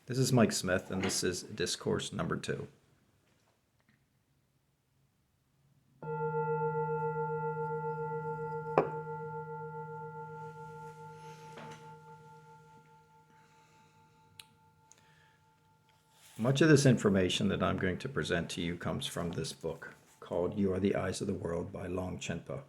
This is Mike Smith, and this is discourse number 2. Much of this information that I'm going to present to you comes from this book called You Are the Eyes of the World by Long Chenpa.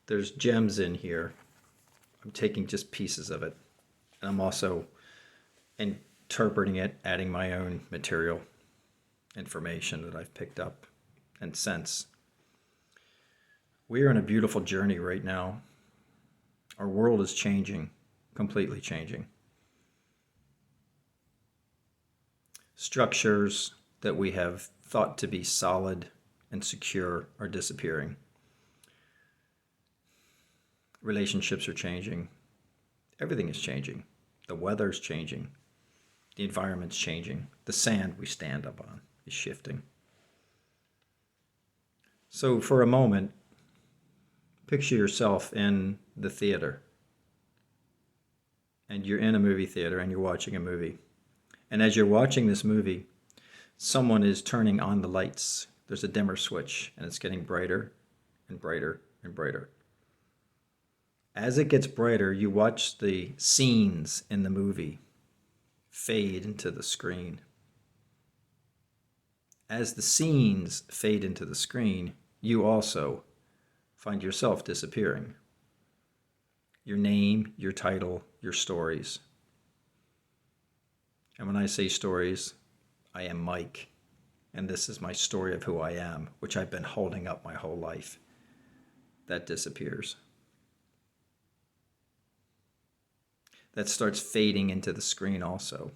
There's gems in here. I'm taking just pieces of it, and I'm also interpreting it, adding my own material, information that I've picked up and sense. We are in a beautiful journey right now. Our world is changing, completely changing. Structures that we have thought to be solid and secure are disappearing. Relationships are changing. Everything is changing. The weather's changing. The environment's changing. The sand we stand up on is shifting. So for a moment, picture yourself in the theater. And you're in a movie theater and you're watching a movie. And as you're watching this movie, someone is turning on the lights. There's a dimmer switch and it's getting brighter and brighter and brighter. As it gets brighter, you watch the scenes in the movie fade into the screen. As the scenes fade into the screen, you also find yourself disappearing. Your name, your title, your stories. And when I say stories, I am Mike, and this is my story of who I am, which I've been holding up my whole life. That disappears. That starts fading into the screen also.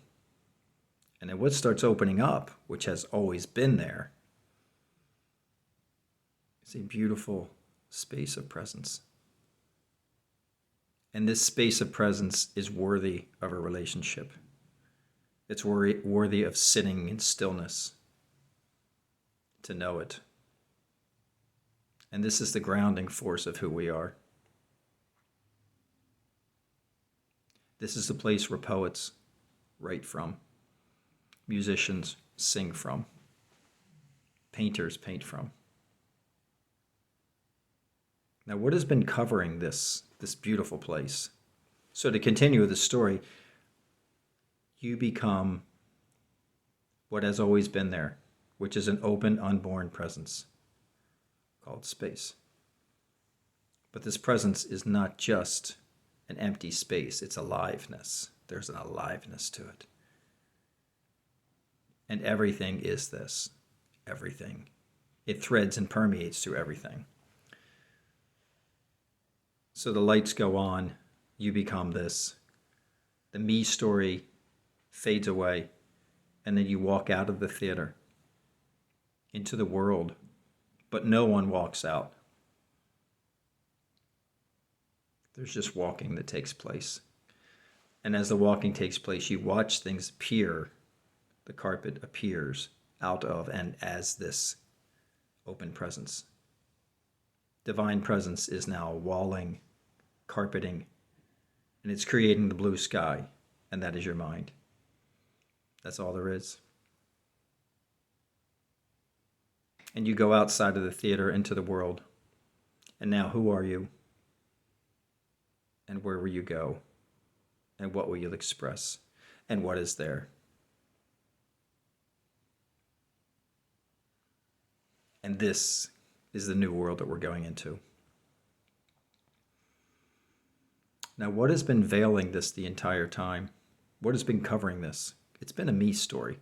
And then what starts opening up, which has always been there, is a beautiful space of presence. And this space of presence is worthy of a relationship. It's worthy of sitting in stillness to know it. And this is the grounding force of who we are. This is the place where poets write from, musicians sing from, painters paint from. Now, what has been covering this beautiful place? So to continue with the story, you become what has always been there, which is an open, unborn presence called space. But this presence is not just an empty space, it's aliveness. There's an aliveness to it. And everything is this. Everything. It threads and permeates through everything. So the lights go on, you become this. The me story fades away, and then you walk out of the theater into the world, but no one walks out. There's just walking that takes place. And as the walking takes place, you watch things appear. The carpet appears out of and as this open presence. Divine presence is now walling, carpeting, and it's creating the blue sky, and that is your mind. That's all there is. And you go outside of the theater into the world. And now who are you? And where will you go? And what will you express? And what is there? And this is the new world that we're going into. Now, what has been veiling this the entire time? What has been covering this? It's been a me story.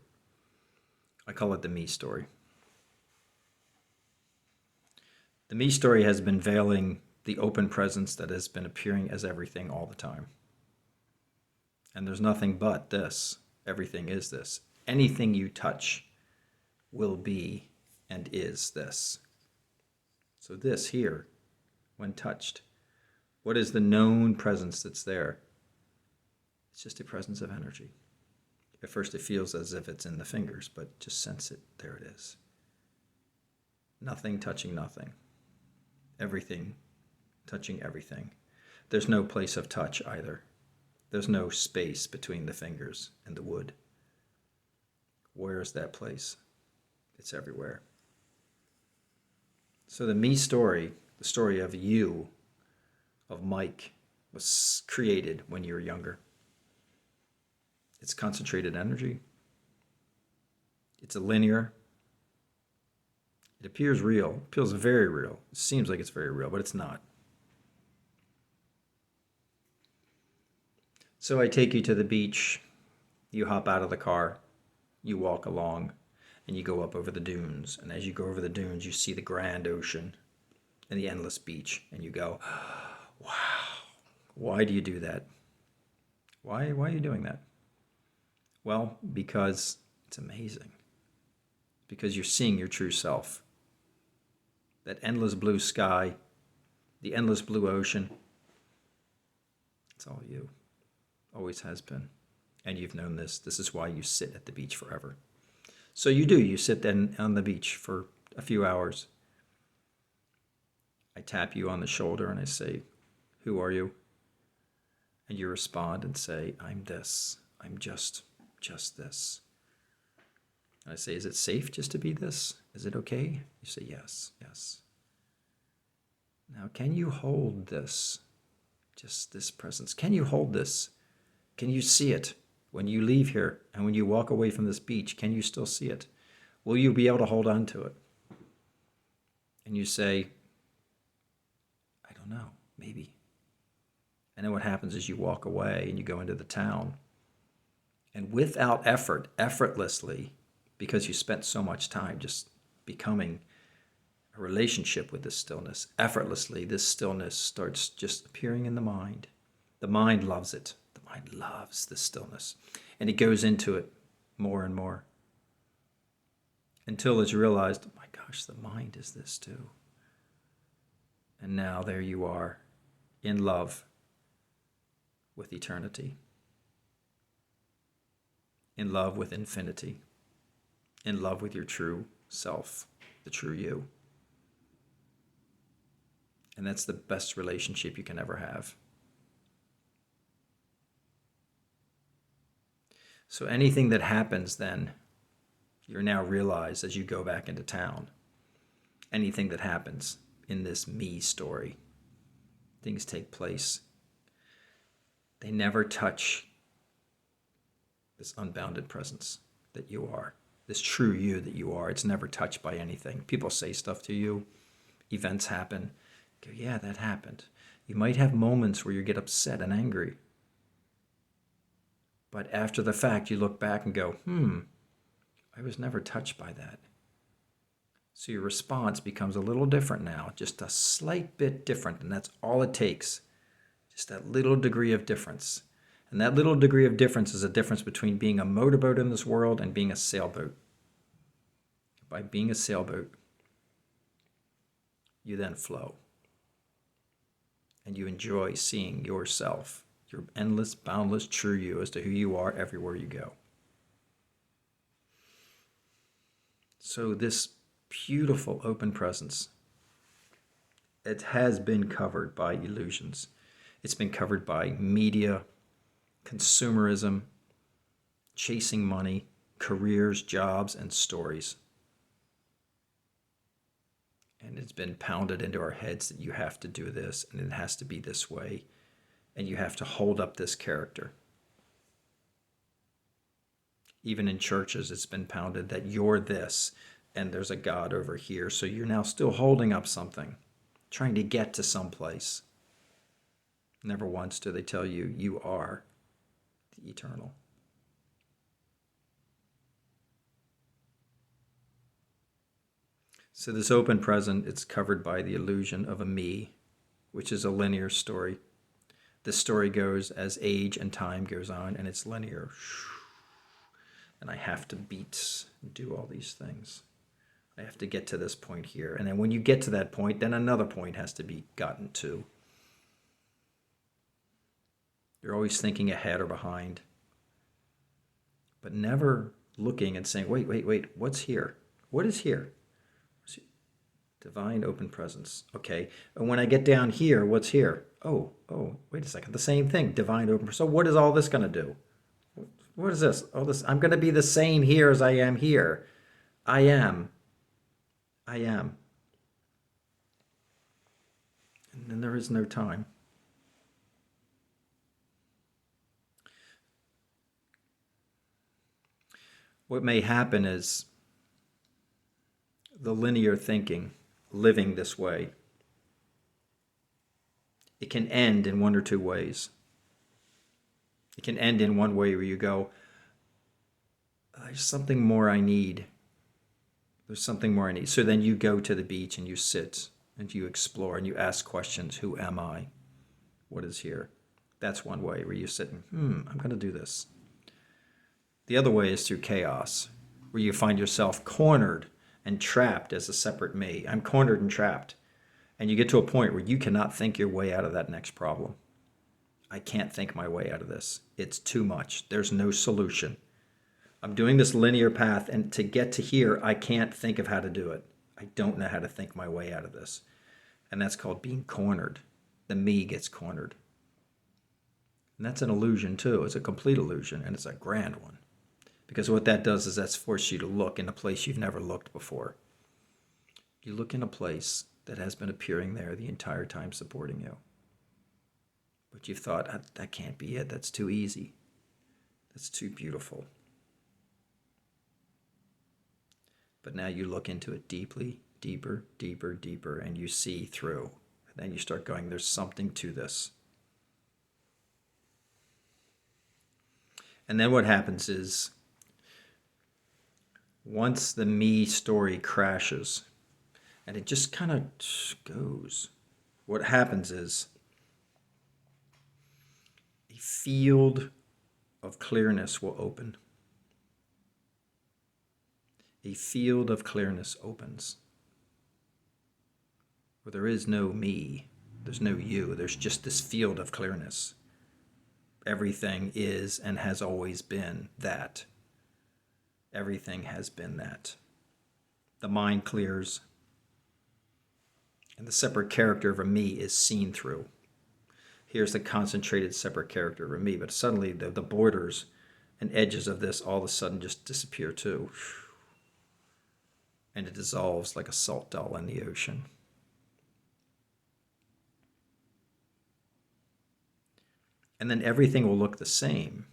I call it the me story. The me story has been veiling the open presence that has been appearing as everything all the time. And there's nothing but this. Everything is this. Anything you touch will be and is this. So this here, when touched, what is the known presence that's there? It's just a presence of energy. At first it feels as if it's in the fingers, but just sense it. There it is. Nothing touching nothing. Everything touching everything. There's no place of touch either. There's no space between the fingers and the wood. Where is that place? It's everywhere. So the me story, the story of you, of Mike, was created when you were younger. It's concentrated energy. It's a linear. It appears real. It feels very real. It seems like it's very real, but it's not. So I take you to the beach. You hop out of the car. You walk along, and you go up over the dunes. And as you go over the dunes, you see the grand ocean and the endless beach. And you go, wow. Why do you do that? Why are you doing that? Well, because it's amazing. Because you're seeing your true self. That endless blue sky, the endless blue ocean, it's all you. Always has been. And you've known this. This is why you sit at the beach forever. So you do. You sit then on the beach for a few hours. I tap you on the shoulder and I say, who are you? And you respond and say, I'm this. I'm just this. And I say, is it safe just to be this? Is it okay? You say, yes. Now, can you hold this? Just this presence. Can you hold this? Can you see it? When you leave here and when you walk away from this beach, can you still see it? Will you be able to hold on to it? And you say, I don't know, maybe. And then what happens is you walk away and you go into the town. And without effort, effortlessly, because you spent so much time just becoming a relationship with this stillness, effortlessly, this stillness starts just appearing in the mind. The mind loves it. The mind loves the stillness. And it goes into it more and more until it's realized, oh my gosh, the mind is this too. And now there you are in love with eternity, in love with infinity, in love with your true self, the true you. And that's the best relationship you can ever have. So anything that happens then, you're now realized as you go back into town, anything that happens in this me story, things take place. They never touch this unbounded presence that you are, this true you that you are. It's never touched by anything. People say stuff to you, events happen. You go, yeah, that happened. You might have moments where you get upset and angry. But after the fact, you look back and go, I was never touched by that. So your response becomes a little different now, just a slight bit different, and that's all it takes. Just that little degree of difference. And that little degree of difference is a difference between being a motorboat in this world and being a sailboat. By being a sailboat, you then flow. And you enjoy seeing yourself, your endless, boundless, true you as to who you are everywhere you go. So this beautiful open presence, it has been covered by illusions. It's been covered by media, consumerism, chasing money, careers, jobs, and stories. And it's been pounded into our heads that you have to do this, and it has to be this way, and you have to hold up this character. Even in churches, it's been pounded that you're this, and there's a God over here, so you're now still holding up something, trying to get to someplace. Never once do they tell you, you are the eternal. So this open present, it's covered by the illusion of a me, which is a linear story. This story goes as age and time goes on, and it's linear. And I have to beat and do all these things. I have to get to this point here. And then when you get to that point, then another point has to be gotten to. You're always thinking ahead or behind, but never looking and saying, wait, what's here? What is here? Divine open presence. Okay, and when I get down here, what's here? Oh, oh, wait a second, the same thing, divine open. So what is all this going to do? What is this? Oh, this, I'm going to be the same here as I am here. I am. I am. And then there is no time. What may happen is the linear thinking, living this way, it can end in one or two ways. It can end in one way where you go, there's something more I need. There's something more I need. So then you go to the beach and you sit and you explore and you ask questions. Who am I? What is here? That's one way where you sit and, I'm going to do this. The other way is through chaos, where you find yourself cornered and trapped as a separate me. I'm cornered and trapped. And you get to a point where you cannot think your way out of that next problem. I can't think my way out of this. It's too much. There's no solution. I'm doing this linear path, and to get to here, I can't think of how to do it. I don't know how to think my way out of this. And that's called being cornered. The me gets cornered. And that's an illusion too. It's a complete illusion, and it's a grand one. Because what that does is that's forced you to look in a place you've never looked before. You look in a place that has been appearing there the entire time supporting you. But you've thought, that can't be it. That's too easy. That's too beautiful. But now you look into it deeply, deeper, deeper, deeper, and you see through. And then you start going, there's something to this. And then what happens is, once the me story crashes, and it just kind of goes, what happens is a field of clearness will open. A field of clearness opens. Where there is no me, there's no you, there's just this field of clearness. Everything is and has always been that. Everything has been that. The mind clears, and the separate character of a me is seen through. Here's the concentrated separate character of a me, but suddenly the borders and edges of this all of a sudden just disappear too. And it dissolves like a salt doll in the ocean. And then everything will look the same.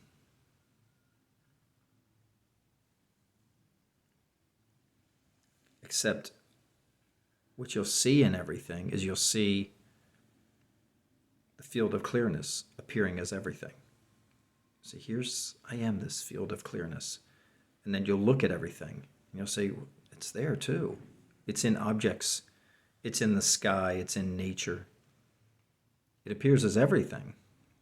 Except what you'll see in everything is you'll see the field of clearness appearing as everything. So I am this field of clearness. And then you'll look at everything and you'll say, it's there too. It's in objects. It's in the sky. It's in nature. It appears as everything.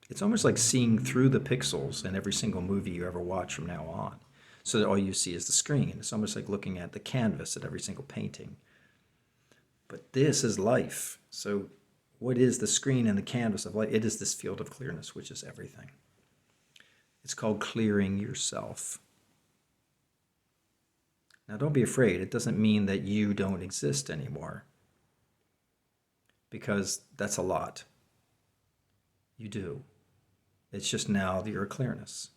It's almost like seeing through the pixels in every single movie you ever watch from now on. So that all you see is the screen. It's almost like looking at the canvas at every single painting. But this is life. So what is the screen and the canvas of life? It is this field of clearness, which is everything. It's called clearing yourself. Now don't be afraid. It doesn't mean that you don't exist anymore. Because that's a lot. You do. It's just now that you're a clearness.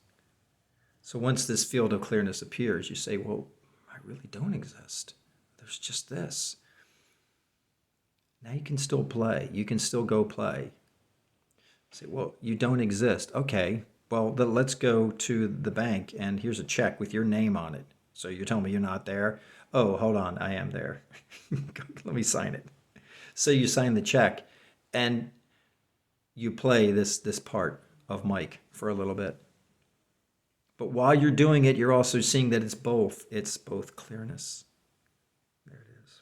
So once this field of clearness appears, you say, well, I really don't exist. There's just this. Now you can still play. You can still go play. Say, well, you don't exist. Okay, well, let's go to the bank, and here's a check with your name on it. So you're telling me you're not there? Oh, hold on, I am there. Let me sign it. So you sign the check, and you play this part of Mike for a little bit. But while you're doing it, you're also seeing that it's both. It's both clearness. There it is.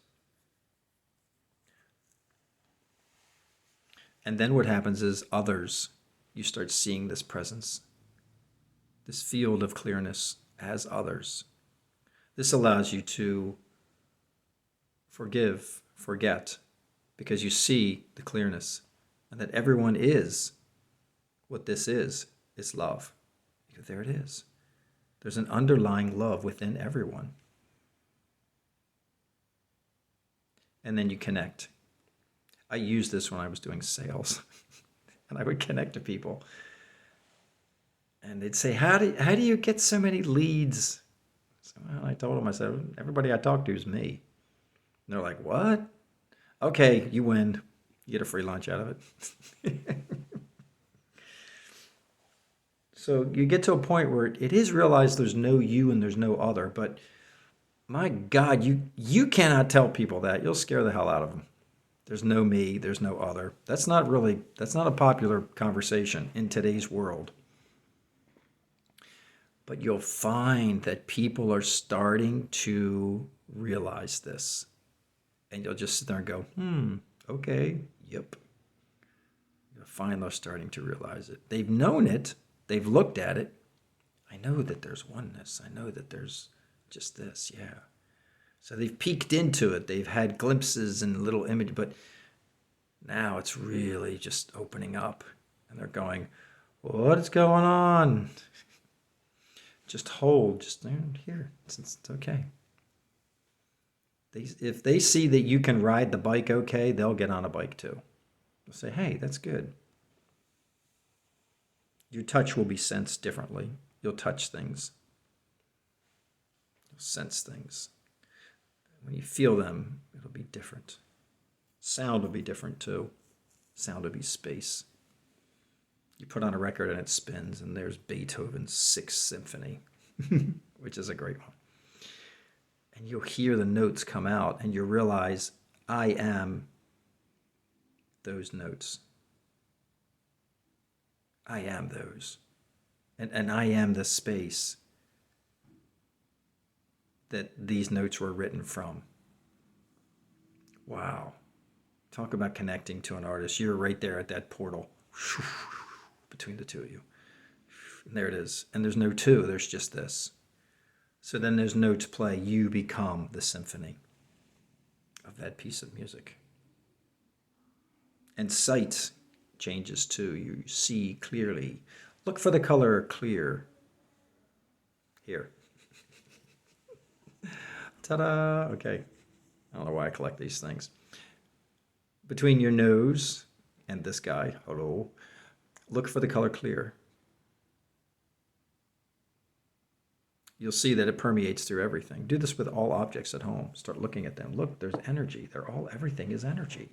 And then what happens is others, you start seeing this presence, this field of clearness as others. This allows you to forgive, forget, because you see the clearness and that everyone is what this is love. Because there it is. There's an underlying love within everyone. And then you connect. I used this when I was doing sales. And I would connect to people. And they'd say, how do you get so many leads? So, well, I told them, I said, everybody I talk to is me. And they're like, what? Okay, you win. You get a free lunch out of it. So you get to a point where it is realized there's no you and there's no other. But my God, you cannot tell people that. You'll scare the hell out of them. There's no me, there's no other. That's not a popular conversation in today's world. But you'll find that people are starting to realize this. And you'll just sit there and go, okay, yep. You'll find they're starting to realize it. They've known it. They've looked at it. I know that there's oneness. I know that there's just this, yeah. So they've peeked into it. They've had glimpses and little images, but now it's really just opening up. And they're going, what is going on? Just hold, just here. It's okay. If they see that you can ride the bike okay, they'll get on a bike too. They'll say, hey, that's good. Your touch will be sensed differently. You'll touch things. You'll sense things. When you feel them, it'll be different. Sound will be different too. Sound will be space. You put on a record and it spins, and there's Beethoven's Sixth Symphony, which is a great one. And you'll hear the notes come out, and you'll realize, I am those notes. I am those. And I am the space that these notes were written from. Wow. Talk about connecting to an artist. You're right there at that portal between the two of you. And there it is. And there's no two, there's just this. So then there's notes play. You become the symphony of that piece of music. And sight changes too. You see clearly. Look for the color clear. Here. Ta-da! Okay. I don't know why I collect these things. Between your nose and this guy, hello, look for the color clear. You'll see that it permeates through everything. Do this with all objects at home. Start looking at them. Look, there's energy. Everything is energy.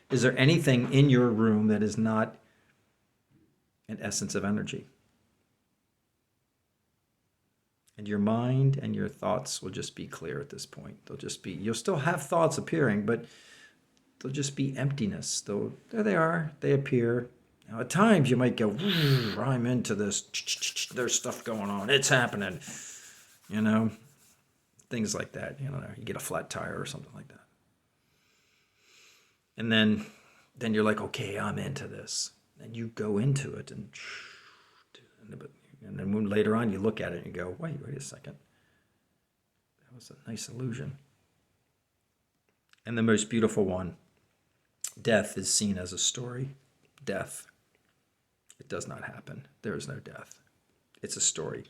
Is there anything in your room that is not an essence of energy? And your mind and your thoughts will just be clear at this point. You'll still have thoughts appearing, but they'll just be emptiness. There they are. They appear. Now, at times you might go, I'm into this. There's stuff going on. It's happening. Things like that. You get a flat tire or something like that. And then you're like, okay, I'm into this. And you go into it, and then when later on you look at it and you go, wait a second. That was a nice illusion. And the most beautiful one, death is seen as a story. Death. It does not happen. There is no death. It's a story.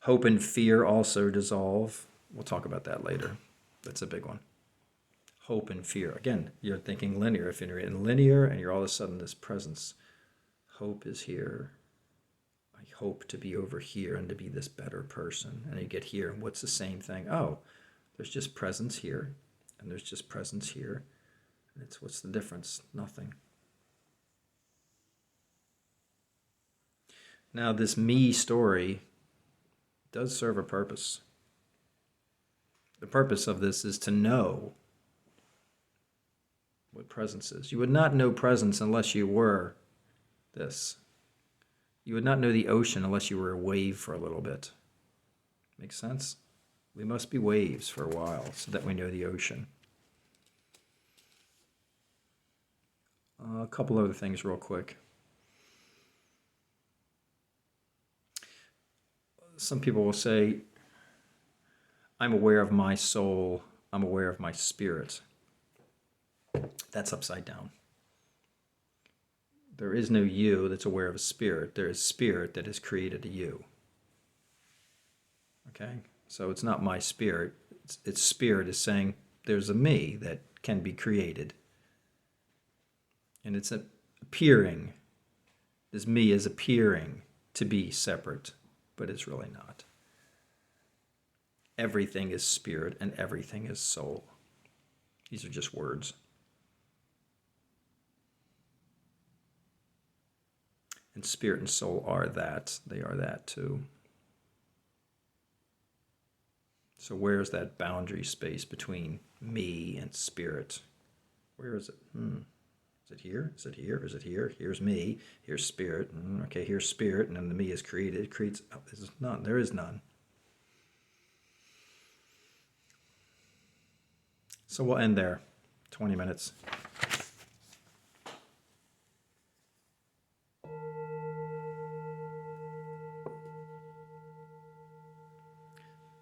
Hope and fear also dissolve. We'll talk about that later. That's a big one. Hope and fear. Again, you're thinking linear. If you're in linear and you're all of a sudden this presence, hope is here. I hope to be over here and to be this better person. And you get here, and what's the same thing? Oh, there's just presence here, and there's just presence here. And what's the difference? Nothing. Now, this me story does serve a purpose. The purpose of this is to know what presence is. You would not know presence unless you were this. You would not know the ocean unless you were a wave for a little bit. Makes sense? We must be waves for a while so that we know the ocean. A couple other things real quick. Some people will say, I'm aware of my soul, I'm aware of my spirit. That's upside down. There is no you that's aware of a spirit. There is spirit that has created a you. Okay? So it's not my spirit. Its spirit is saying there's a me that can be created. And it's a Appearing is me as appearing to be separate, but it's really not. Everything is spirit and everything is soul. These are just words. And spirit and soul are that. They are that too. So where's that boundary space between me and spirit? Where is it? Is it here? Is it here? Is it here? Here's me. Here's spirit. Okay, here's spirit, and then the me is created. It creates. Oh, there's none. There is none. So we'll end there. 20 minutes.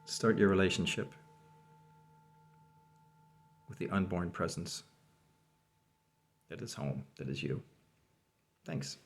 Start your relationship with the unborn presence that is home, that is you. Thanks.